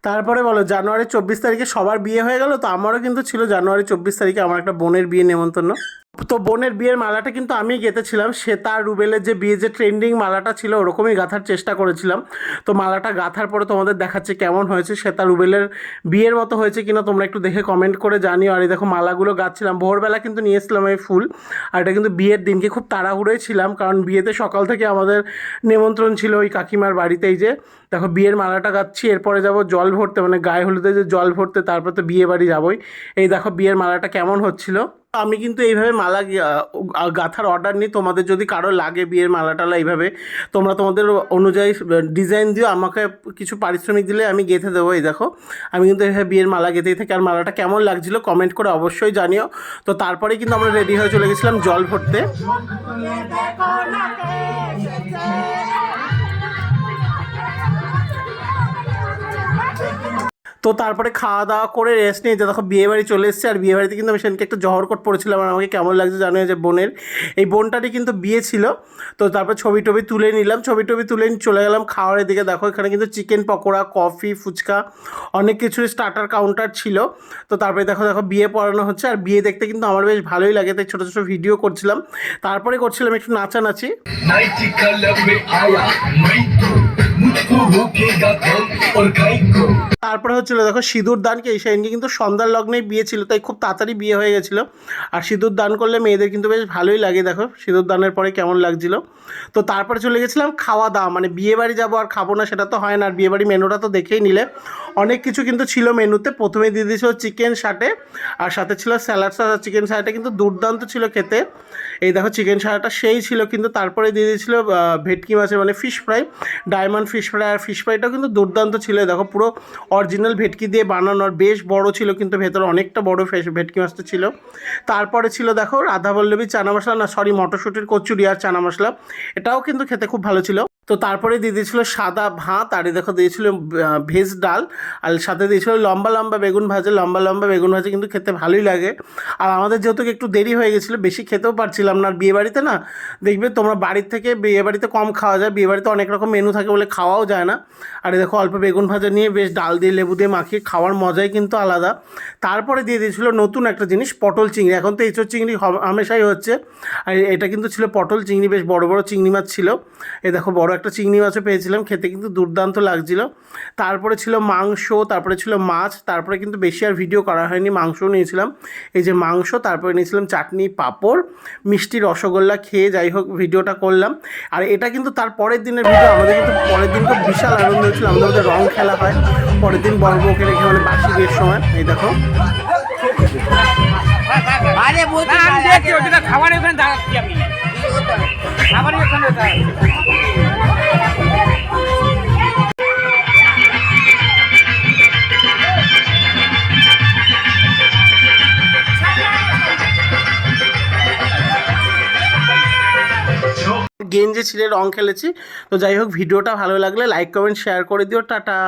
তারপরে বলো, জানুয়ারি 24 তারিখে সবার বিয়ে হয়ে গেল, তো আমারও কিন্তু ছিল জানুয়ারি 24 তারিখে আমার একটা বোনের বিয়ে নেমন্তন্ন। তো বোনের বিয়ের মালাটা কিন্তু আমি গেঁথেছিলাম, শ্বেতা আর রুবেলের যে বিয়ে যে ট্রেন্ডিং মালাটা ছিল ওরকমই গাঁথার চেষ্টা করেছিলাম। তো মালাটা গাঁথার পরে তোমাদের দেখাচ্ছে কেমন হয়েছে, শ্বেতা রুবেলের বিয়ের মতো হয়েছে কিনা তোমরা একটু দেখে কমেন্ট করে জানিও। আর এই দেখো মালাগুলো গাঁথছিলাম, ভোরবেলা কিন্তু নিয়ে এসেছিলাম এই ফুল। আর এটা কিন্তু বিয়ের দিনকে খুব তাড়াহুড়োয় ছিলাম, কারণ বিয়েতে সকাল থেকে আমাদের নিমন্ত্রণ ছিল ওই কাকিমার বাড়িতেই। যে দেখো বিয়ের মালাটা গাঁথছি, এরপরে যাব জল ভরতে, মানে গায়ে হলুদে যে জল ভরতে, তারপর তো বিয়ে বাড়ি যাবোই। এই দেখো বিয়ের মালাটা কেমন হচ্ছিল। আমি কিন্তু এইভাবে মালা গাঁথার অর্ডার নিই, তোমাদের যদি কারো লাগে বিয়ের মালা টালা এইভাবে তোমরা তোমাদের অনুযায়ী ডিজাইন দিও, আমাকে কিছু পারিশ্রমিক দিলে আমি গেঁথে দেবো। এই দেখো আমি কিন্তু এইভাবে বিয়ের মালা গেঁথেই থাকি। আর মালাটা কেমন লাগছিলো কমেন্ট করে অবশ্যই জানিও। তো তারপরে কিন্তু আমরা রেডি হয়ে চলে গেছিলাম জল ভরতে। তো তারপরে খাওয়া দাওয়া করে রেস্ট নিয়ে যে দেখো বিয়েবাড়ি চলে এসেছে। আর বিয়েবাড়িতে কিন্তু আমি সেদিনকে একটা জহরকট পড়েছিলাম, আর আমাকে কেমন লাগছে জানো, যে বোনের এই বোনটারই কিন্তু বিয়ে ছিল। তো তারপর ছবি টবি তুলে নিলাম, ছবি টবি তুলে চলে গেলাম খাওয়ারের দিকে। দেখো এখানে কিন্তু চিকেন পকোড়া, কফি, ফুচকা, অনেক কিছুর স্টার্টার কাউন্টার ছিল। তো তারপরে দেখো দেখো বিয়ে পড়ানো হচ্ছে। আর বিয়ে দেখতে কিন্তু আমার বেশ ভালোই লাগে, তাই ছোটো ছোটো ভিডিও করছিলাম। তারপরে করছিলাম একটু নাচানাচি। তারপরে হচ্ছিলো দেখো সিঁদুর দানকে, এই সেদিনকে কিন্তু সন্ধ্যার লগ্নেই বিয়ে ছিল, তাই খুব তাড়াতাড়ি বিয়ে হয়ে গেছিলো। আর সিঁদুর দান করলে মেয়েদের কিন্তু বেশ ভালোই লাগে। দেখো সিঁদুর দানের পরে কেমন লাগছিলো। তো তারপরে চলে গেছিলাম খাওয়া দাওয়া, মানে বিয়ে বাড়ি যাবো আর খাবো না সেটা তো হয় না। আর বিয়ে বাড়ি মেনুটা তো দেখেই নিলে, অনেক কিছু কিন্তু ছিল মেনুতে। প্রথমে দিয়ে দিয়েছিল চিকেন সাটে, আর সাথে ছিল স্যালাড। চিকেন সালাডটা কিন্তু দুর্দান্ত ছিল খেতে। এই দেখো চিকেন সালাডটা সেই ছিল। কিন্তু তারপরে দিয়ে দিয়েছিল ভেটকি মাছের মানে fish fry, diamond fish fry. আর ফিশ ফ্রাইটাও কিন্তু দুর্দান্ত ছিল। দেখো পুরো অরিজিনাল ভেটকি দিয়ে বানানো, আর বেশ বড় ছিল, কিন্তু ভেতরে অনেকটা বড় ভেটকি মাছটা ছিল। তারপরে ছিল দেখো রাধাবল্লভী চানা মশলা, না সরি মটরশুঁটির কচুরি আর চানা মশলা, এটাও কিন্তু খেতে খুব ভালো ছিল। তো তারপরে দিয়ে দিয়েছিলো সাদা ভাত, আর দেখো দিয়েছিল ভেজ ডাল, আর সাথে দিয়েছিল লম্বা লম্বা বেগুন ভাজা। লম্বা লম্বা বেগুন ভাজা কিন্তু খেতে ভালোই লাগে। আর আমাদের যেহেতু একটু দেরি হয়ে গেছিলো, বেশি খেতেও পারছিলাম না। আর বিয়েবাড়িতে না দেখবে তোমরা বাড়ির থেকে বিয়েবাড়িতে কম খাওয়া যায়, বিয়েবাড়িতে অনেক রকম মেনু থাকে বলে খাওয়াও যায় না। আর দেখো অল্প বেগুন ভাজা নিয়ে বেশ ডাল দিয়ে লেবু দিয়ে মাখিয়ে খাওয়ার মজাই কিন্তু আলাদা। তারপরে দিয়ে দিয়েছিলো নতুন একটা জিনিস, পটল চিংড়ি। এখন তো এঁচোড় চিংড়ি হামেশাই হচ্ছে, আর এটা কিন্তু ছিল পটল চিংড়ি, বেশ বড় বড় চিংড়ি মাছ ছিল। এই দেখো বড় একটা চিংড়ি মাছও পেয়েছিলাম, খেতে কিন্তু দুর্দান্ত লাগছিল। তারপরে ছিল মাংস, তারপরে ছিল মাছ, তারপরে কিন্তু বেশি আর ভিডিও করা হয়নি। মাংসও নিয়েছিলাম, এই যে মাংস, তারপরে নিয়েছিলাম চাটনি, পাঁপড়, মিষ্টি, রসগোল্লা খেয়ে যাই হোক ভিডিওটা করলাম। আর এটা কিন্তু তার পরের দিনের ভিডিও। আমাদের কিন্তু পরের দিন তো বিশাল আনন্দ হয়েছিল, আমাদের মধ্যে রং খেলা হয় পরের দিন বড় বউকে রেখে, মানে বাসি বিয়ের সময়। এই দেখো খাবারের ওখানে দাঁড়াচ্ছি আমি, খাবারের ওখানে গেঞ্জি ছিঁড়ে রং খেলেছি। তো যাই হোক ভিডিওটা ভালো লাগলে লাইক কমেন্ট শেয়ার করে দিও। টাটা।